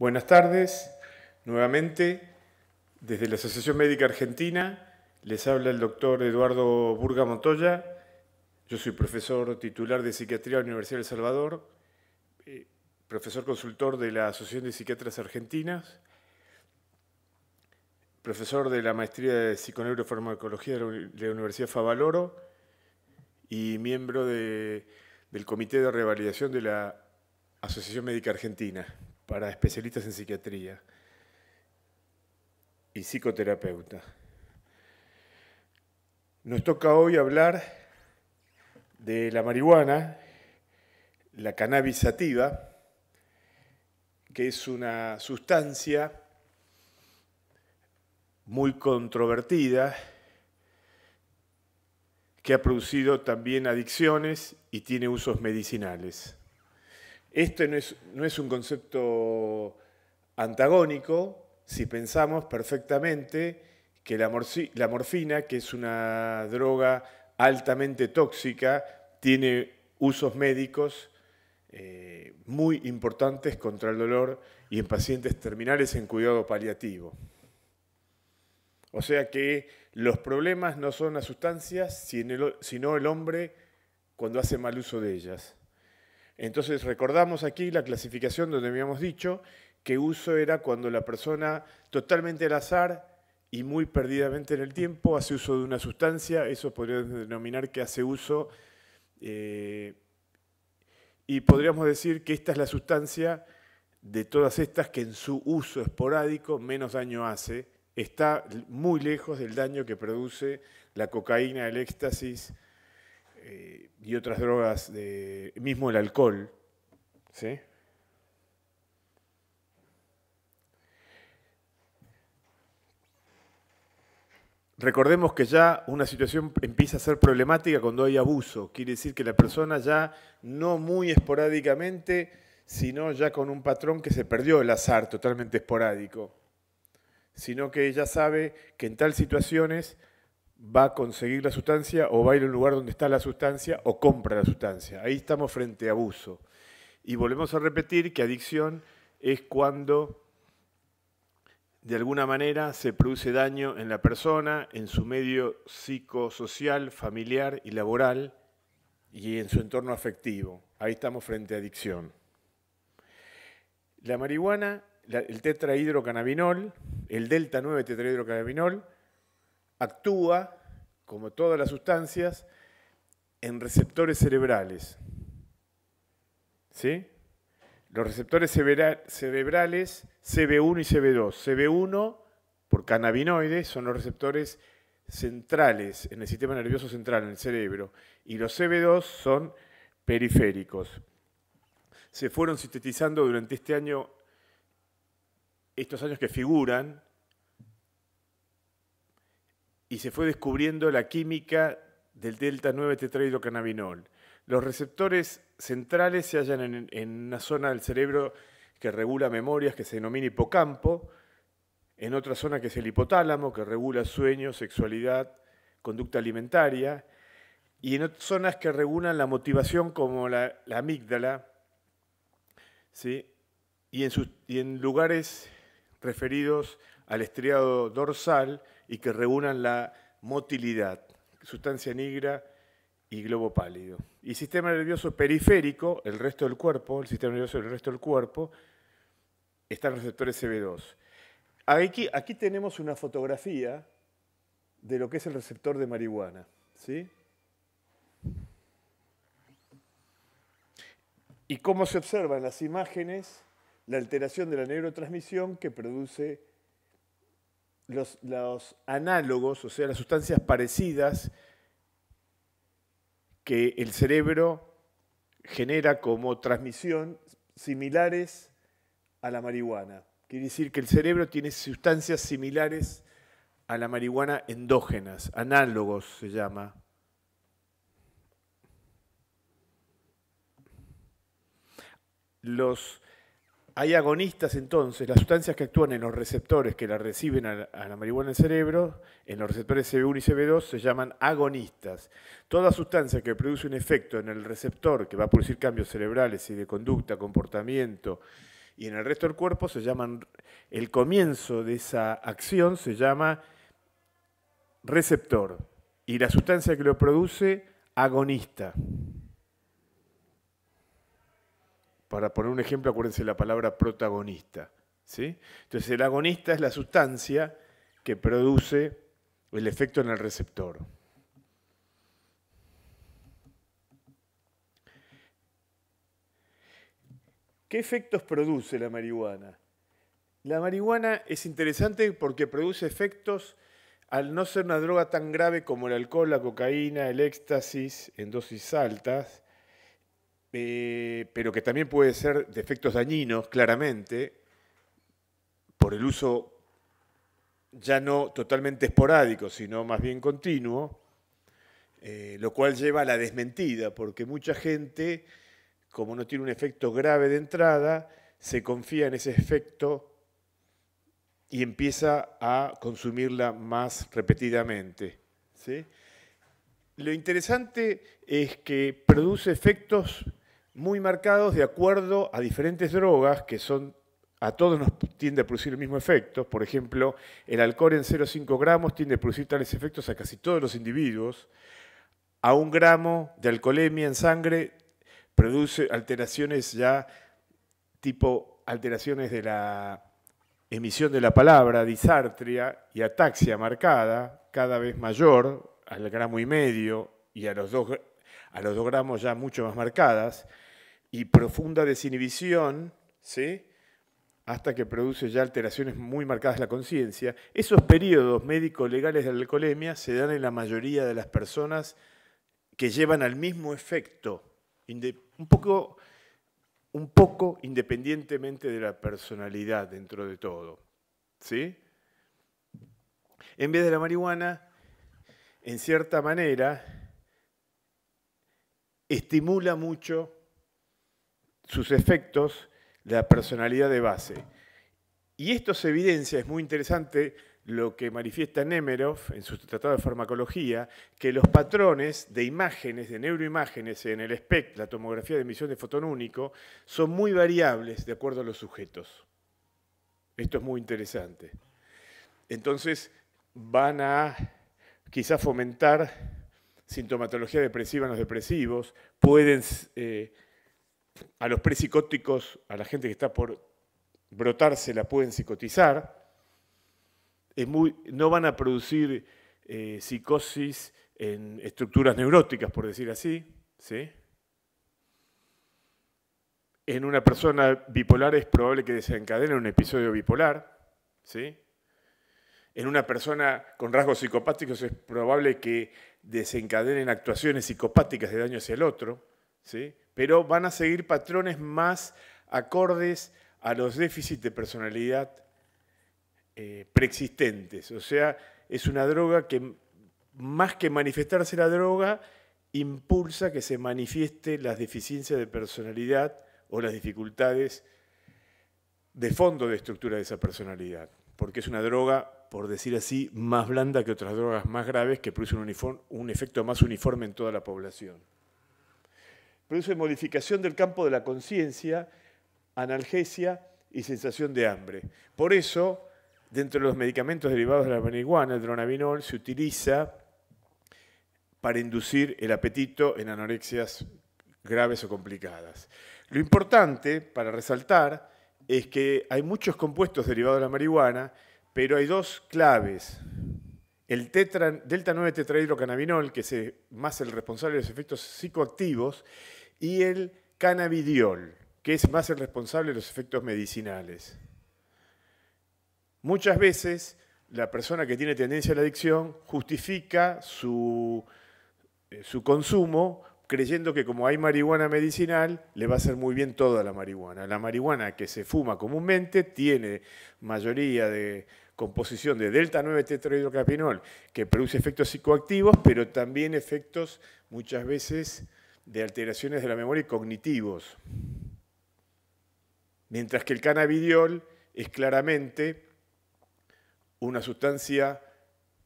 Buenas tardes, nuevamente, desde la Asociación Médica Argentina, les habla el doctor Eduardo Burga Montoya. Yo soy profesor titular de Psiquiatría de la Universidad de El Salvador, profesor consultor de la Asociación de Psiquiatras Argentinas, profesor de la Maestría de Psiconeurofarmacología de la Universidad Favaloro y miembro del Comité de Revalidación de la Asociación Médica Argentina para especialistas en psiquiatría y psicoterapeuta. Nos toca hoy hablar de la marihuana, la cannabis sativa, que es una sustancia muy controvertida, que ha producido también adicciones y tiene usos medicinales. Esto no es un concepto antagónico si pensamos perfectamente que la morfina, que es una droga altamente tóxica, tiene usos médicos muy importantes contra el dolor y en pacientes terminales en cuidado paliativo. O sea que los problemas no son las sustancias, sino el hombre cuando hace mal uso de ellas. Entonces recordamos aquí la clasificación donde habíamos dicho que uso era cuando la persona totalmente al azar y muy perdidamente en el tiempo hace uso de una sustancia, eso podríamos denominar que hace uso, y podríamos decir que esta es la sustancia de todas estas que en su uso esporádico menos daño hace, está muy lejos del daño que produce la cocaína, el éxtasis, y otras drogas, mismo el alcohol, ¿sí? Recordemos que ya una situación empieza a ser problemática cuando hay abuso. Quiere decir que la persona ya no muy esporádicamente, sino ya con un patrón que se perdió el azar totalmente esporádico, sino que ella sabe que en tal situaciones va a conseguir la sustancia o va a ir a un lugar donde está la sustancia o compra la sustancia. Ahí estamos frente a abuso. Y volvemos a repetir que adicción es cuando de alguna manera se produce daño en la persona, en su medio psicosocial, familiar y laboral y en su entorno afectivo. Ahí estamos frente a adicción. La marihuana, el tetrahidrocannabinol, el delta 9 tetrahidrocannabinol, actúa, como todas las sustancias, en receptores cerebrales. ¿Sí? Los receptores cerebrales CB1 y CB2. CB1, por cannabinoides, son los receptores centrales en el sistema nervioso central, en el cerebro. Y los CB2 son periféricos. Se fueron sintetizando durante estos años que figuran, y se fue descubriendo la química del delta 9 tetrahidrocannabinol. Los receptores centrales se hallan en una zona del cerebro que regula memorias, que se denomina hipocampo, en otra zona que es el hipotálamo, que regula sueño, sexualidad, conducta alimentaria, y en otras zonas que regulan la motivación, como la amígdala, ¿sí? y en lugares referidos al estriado dorsal y que regulan la motilidad, sustancia negra y globo pálido. Y sistema nervioso periférico, el resto del cuerpo, el sistema nervioso del resto del cuerpo, están los receptores CB2. Aquí tenemos una fotografía de lo que es el receptor de marihuana, ¿sí? Y cómo se observa en las imágenes la alteración de la neurotransmisión que produce los análogos, o sea, las sustancias parecidas que el cerebro genera como transmisión similares a la marihuana. Quiere decir que el cerebro tiene sustancias similares a la marihuana endógenas, análogos se llama. Hay agonistas entonces, las sustancias que actúan en los receptores que la reciben a la marihuana en el cerebro, en los receptores CB1 y CB2, se llaman agonistas. Toda sustancia que produce un efecto en el receptor, que va a producir cambios cerebrales y de conducta, comportamiento y en el resto del cuerpo se llaman, el comienzo de esa acción se llama receptor y la sustancia que lo produce, agonista. Para poner un ejemplo, acuérdense la palabra protagonista, ¿sí? Entonces el agonista es la sustancia que produce el efecto en el receptor. ¿Qué efectos produce la marihuana? La marihuana es interesante porque produce efectos al no ser una droga tan grave como el alcohol, la cocaína, el éxtasis en dosis altas, pero que también puede ser de efectos dañinos, claramente, por el uso ya no totalmente esporádico, sino más bien continuo, lo cual lleva a la desmentida, porque mucha gente, como no tiene un efecto grave de entrada, se confía en ese efecto y empieza a consumirla más repetidamente, ¿sí? Lo interesante es que produce efectos muy marcados de acuerdo a diferentes drogas que son, a todos nos tiende a producir el mismo efecto. Por ejemplo, el alcohol en 0,5 gramos tiende a producir tales efectos a casi todos los individuos. A 1 gramo de alcoholemia en sangre produce alteraciones ya tipo alteraciones de la emisión de la palabra, disartria y ataxia marcada, cada vez mayor, al 1,5 gramos y a los 2 gramos ya mucho más marcadas, y profunda desinhibición, ¿sí? Hasta que produce ya alteraciones muy marcadas de la conciencia. Esos periodos médico-legales de la alcoholemia se dan en la mayoría de las personas que llevan al mismo efecto, un poco independientemente de la personalidad dentro de todo, ¿sí? En vez de la marihuana, en cierta manera, estimula mucho sus efectos la personalidad de base. Y esto se evidencia, es muy interesante lo que manifiesta Nemerov en su tratado de farmacología, que los patrones de imágenes, de neuroimágenes en el SPECT, la tomografía de emisión de fotón único, son muy variables de acuerdo a los sujetos. Esto es muy interesante. Entonces van a quizás fomentar sintomatología depresiva en los depresivos, pueden, a los prepsicóticos, a la gente que está por brotarse, la pueden psicotizar. No van a producir psicosis en estructuras neuróticas, por decir así, ¿sí? En una persona bipolar es probable que desencadene un episodio bipolar, ¿sí? En una persona con rasgos psicopáticos es probable que desencadenen actuaciones psicopáticas de daño hacia el otro, ¿sí? Pero van a seguir patrones más acordes a los déficits de personalidad preexistentes. O sea, es una droga que, más que manifestarse la droga, impulsa que se manifieste las deficiencias de personalidad o las dificultades de fondo de estructura de esa personalidad. Porque es una droga, por decir así, más blanda que otras drogas más graves que producen un efecto más uniforme en toda la población. Produce modificación del campo de la conciencia, analgesia y sensación de hambre. Por eso, dentro de los medicamentos derivados de la marihuana, el dronabinol se utiliza para inducir el apetito en anorexias graves o complicadas. Lo importante para resaltar es que hay muchos compuestos derivados de la marihuana, pero hay dos claves. El delta 9 tetrahidrocannabinol, que es más el responsable de los efectos psicoactivos, y el cannabidiol, que es más el responsable de los efectos medicinales. Muchas veces la persona que tiene tendencia a la adicción justifica su consumo creyendo que como hay marihuana medicinal, le va a hacer muy bien toda la marihuana. La marihuana que se fuma comúnmente tiene mayoría de composición de delta 9 tetrahidrocannabinol, que produce efectos psicoactivos, pero también efectos muchas veces de alteraciones de la memoria y cognitivos. Mientras que el cannabidiol es claramente una sustancia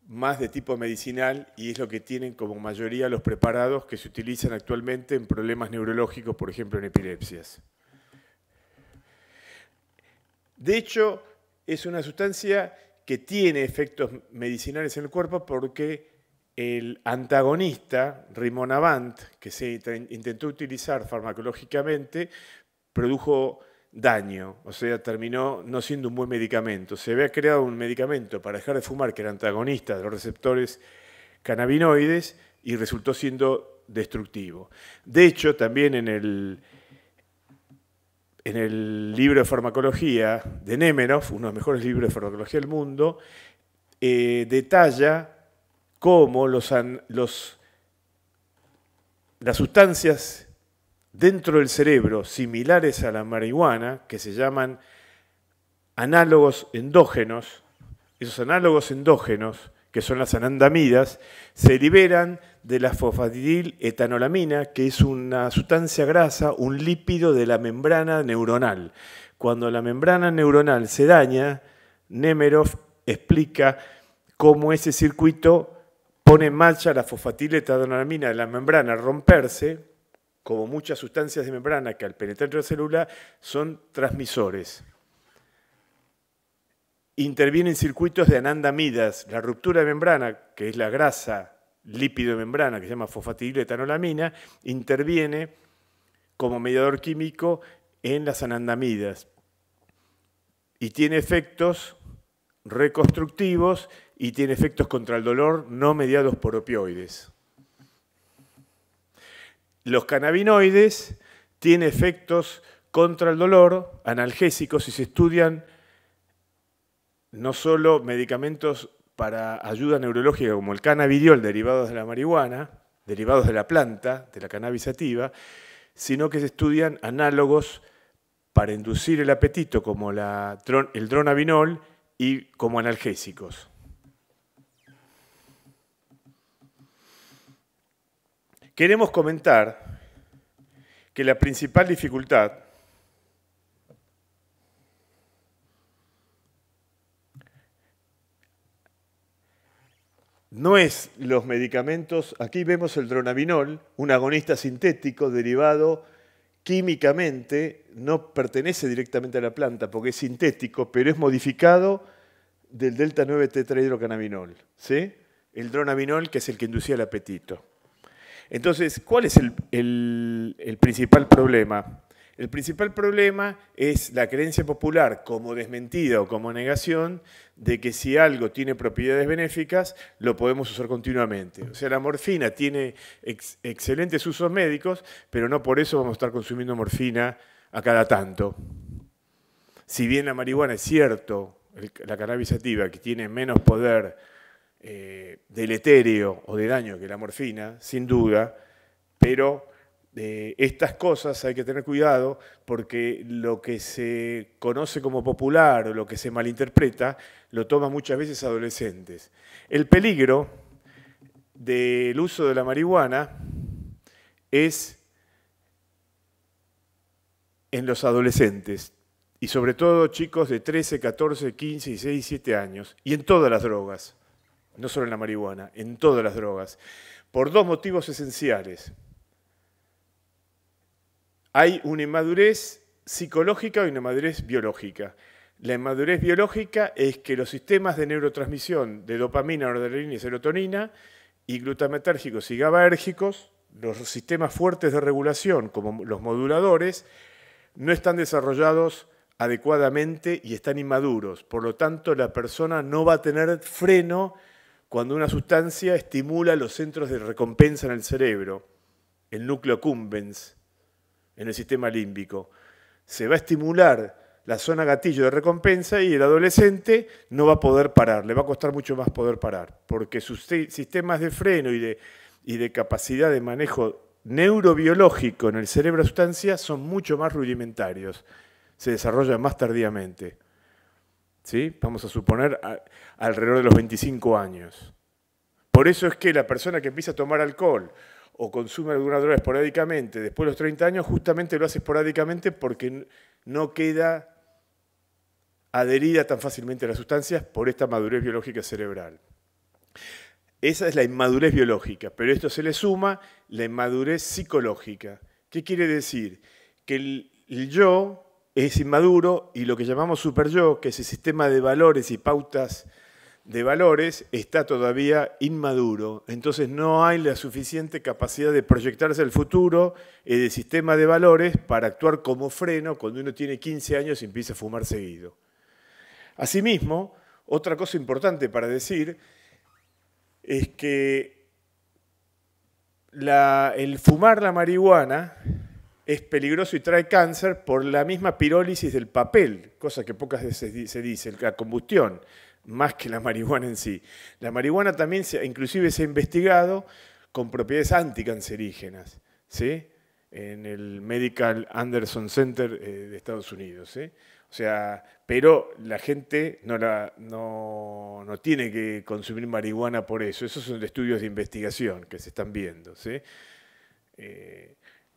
más de tipo medicinal y es lo que tienen como mayoría los preparados que se utilizan actualmente en problemas neurológicos, por ejemplo en epilepsias. De hecho, es una sustancia que tiene efectos medicinales en el cuerpo porque el antagonista, rimonabant, que se intentó utilizar farmacológicamente, produjo daño, o sea, terminó no siendo un buen medicamento. Se había creado un medicamento para dejar de fumar que era antagonista de los receptores cannabinoides y resultó siendo destructivo. De hecho, también en el libro de farmacología de Nemerov, uno de los mejores libros de farmacología del mundo, detalla cómo las sustancias dentro del cerebro similares a la marihuana, que se llaman análogos endógenos, esos análogos endógenos, que son las anandamidas, se liberan de la fosfatidil-etanolamina, que es una sustancia grasa, un lípido de la membrana neuronal. Cuando la membrana neuronal se daña, Nemerov explica cómo ese circuito pone en marcha la fosfatidil-etanolamina de la membrana al romperse, como muchas sustancias de membrana que al penetrar en la célula son transmisores. Intervienen circuitos de anandamidas. La ruptura de membrana, que es la grasa lípido de membrana, que se llama fosfatidil-etanolamina, interviene como mediador químico en las anandamidas y tiene efectos reconstructivos y tiene efectos contra el dolor no mediados por opioides. Los cannabinoides tienen efectos contra el dolor, analgésicos, y se estudian no solo medicamentos para ayuda neurológica como el cannabidiol, derivados de la marihuana, derivados de la planta, de la cannabis sativa, sino que se estudian análogos para inducir el apetito como el dronabinol y como analgésicos. Queremos comentar que la principal dificultad no es los medicamentos. Aquí vemos el dronabinol, un agonista sintético derivado químicamente, no pertenece directamente a la planta porque es sintético, pero es modificado del delta 9 tetrahidrocannabinol, ¿sí? El dronabinol, que es el que inducía el apetito. Entonces, ¿cuál es el principal problema? El principal problema es la creencia popular, como desmentida o como negación, de que si algo tiene propiedades benéficas, lo podemos usar continuamente. O sea, la morfina tiene excelentes usos médicos, pero no por eso vamos a estar consumiendo morfina a cada tanto. Si bien la marihuana es cierto, la cannabis sativa, que tiene menos poder deletéreo o de daño que la morfina, sin duda, pero estas cosas hay que tener cuidado porque lo que se conoce como popular o lo que se malinterpreta lo toman muchas veces adolescentes. El peligro del uso de la marihuana es en los adolescentes y sobre todo chicos de 13, 14, 15, 16, 17 años y en todas las drogas. No solo en la marihuana, en todas las drogas, por dos motivos esenciales. Hay una inmadurez psicológica y una inmadurez biológica. La inmadurez biológica es que los sistemas de neurotransmisión de dopamina, noradrenalina y serotonina, y glutamatérgicos y GABAérgicos, los sistemas fuertes de regulación, como los moduladores, no están desarrollados adecuadamente y están inmaduros. Por lo tanto, la persona no va a tener freno cuando una sustancia estimula los centros de recompensa en el cerebro, el núcleo accumbens, en el sistema límbico. Se va a estimular la zona gatillo de recompensa y el adolescente no va a poder parar, le va a costar mucho más poder parar, porque sus sistemas de freno y de capacidad de manejo neurobiológico en el cerebro de la sustancia son mucho más rudimentarios, se desarrollan más tardíamente. ¿Sí? Vamos a suponer alrededor de los 25 años. Por eso es que la persona que empieza a tomar alcohol o consume alguna droga esporádicamente después de los 30 años, justamente lo hace esporádicamente porque no queda adherida tan fácilmente a las sustancias por esta madurez biológica cerebral. Esa es la inmadurez biológica, pero esto se le suma la inmadurez psicológica. ¿Qué quiere decir? Que el yo es inmaduro y lo que llamamos superyo, que es el sistema de valores y pautas de valores, está todavía inmaduro. Entonces no hay la suficiente capacidad de proyectarse al futuro del sistema de valores para actuar como freno cuando uno tiene 15 años y empieza a fumar seguido. Asimismo, otra cosa importante para decir es que el fumar la marihuana es peligroso y trae cáncer por la misma pirólisis del papel, cosa que pocas veces se dice, la combustión, más que la marihuana en sí. La marihuana también inclusive se ha investigado con propiedades anticancerígenas, ¿sí? En el Medical Anderson Center de Estados Unidos, ¿sí? O sea, pero la gente no tiene que consumir marihuana por eso. Esos son estudios de investigación que se están viendo, ¿sí?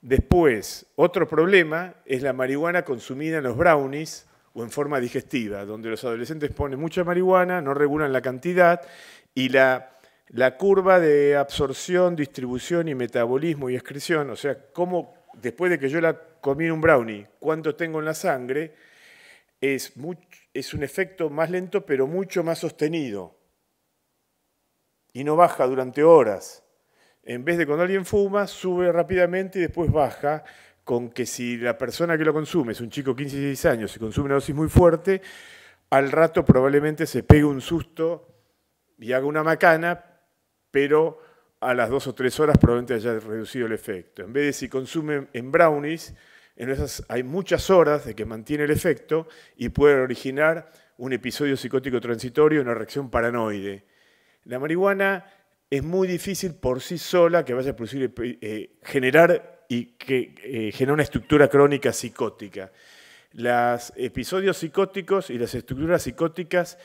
Después, otro problema es la marihuana consumida en los brownies o en forma digestiva, donde los adolescentes ponen mucha marihuana, no regulan la cantidad y la curva de absorción, distribución y metabolismo y excreción, o sea, cómo después de que yo la comí en un brownie, cuánto tengo en la sangre, es un efecto más lento pero mucho más sostenido y no baja durante horas. En vez de cuando alguien fuma, sube rápidamente y después baja, con que si la persona que lo consume es un chico de 15 y 16 años y consume una dosis muy fuerte, al rato probablemente se pegue un susto y haga una macana, pero a las 2 o 3 horas probablemente haya reducido el efecto. En vez de si consume en brownies, en esas hay muchas horas de que mantiene el efecto y puede originar un episodio psicótico transitorio, una reacción paranoide. La marihuana es muy difícil por sí sola que vaya a producir, generar una estructura crónica psicótica. Los episodios psicóticos y las estructuras psicóticas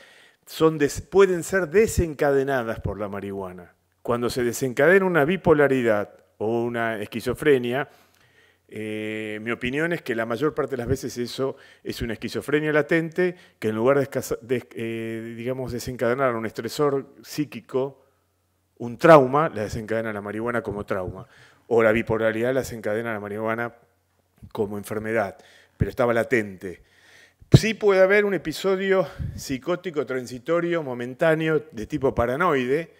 pueden ser desencadenadas por la marihuana. Cuando se desencadena una bipolaridad o una esquizofrenia, mi opinión es que la mayor parte de las veces eso es una esquizofrenia latente que en lugar de digamos, desencadenar un estresor psíquico, un trauma, la desencadena la marihuana como trauma, o la bipolaridad la desencadena la marihuana como enfermedad, pero estaba latente. Sí puede haber un episodio psicótico transitorio, momentáneo, de tipo paranoide,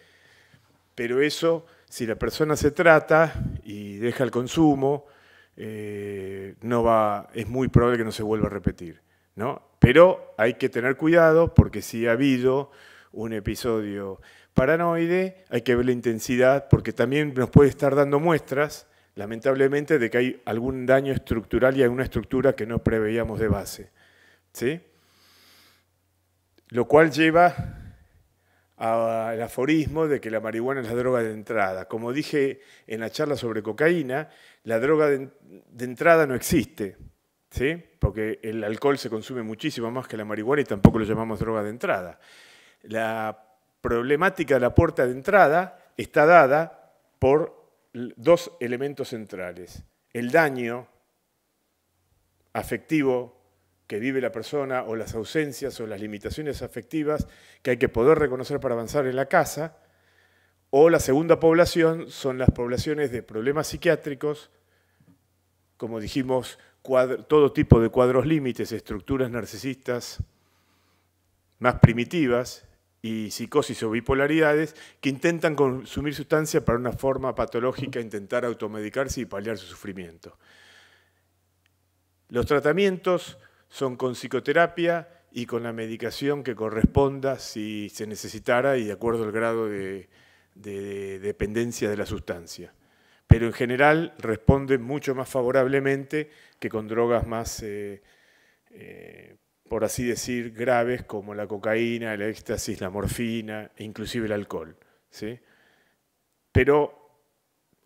pero eso, si la persona se trata y deja el consumo, es muy probable que no se vuelva a repetir, ¿no? Pero hay que tener cuidado porque si ha habido un episodio paranoide, hay que ver la intensidad porque también nos puede estar dando muestras, lamentablemente, de que hay algún daño estructural y alguna estructura que no preveíamos de base, ¿sí? Lo cual lleva al aforismo de que la marihuana es la droga de entrada. Como dije en la charla sobre cocaína, la droga de entrada no existe, ¿sí? Porque el alcohol se consume muchísimo más que la marihuana y tampoco lo llamamos droga de entrada. La problemática de la puerta de entrada está dada por dos elementos centrales. El daño afectivo que vive la persona o las ausencias o las limitaciones afectivas que hay que poder reconocer para avanzar en la casa, o la segunda población son las poblaciones de problemas psiquiátricos, como dijimos, todo tipo de cuadros límites, estructuras narcisistas más primitivas y psicosis o bipolaridades que intentan consumir sustancia para una forma patológica, intentar automedicarse y paliar su sufrimiento. Los tratamientos son con psicoterapia y con la medicación que corresponda si se necesitara y de acuerdo al grado de dependencia de la sustancia. Pero en general responden mucho más favorablemente que con drogas más, por así decir, graves como la cocaína, el éxtasis, la morfina e inclusive el alcohol, ¿sí? Pero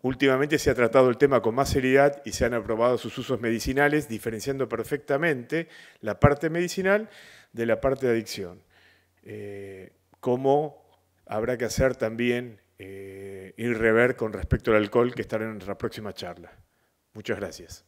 últimamente se ha tratado el tema con más seriedad y se han aprobado sus usos medicinales, diferenciando perfectamente la parte medicinal de la parte de adicción. Como habrá que hacer también y rever con respecto al alcohol, que estará en nuestra próxima charla. Muchas gracias.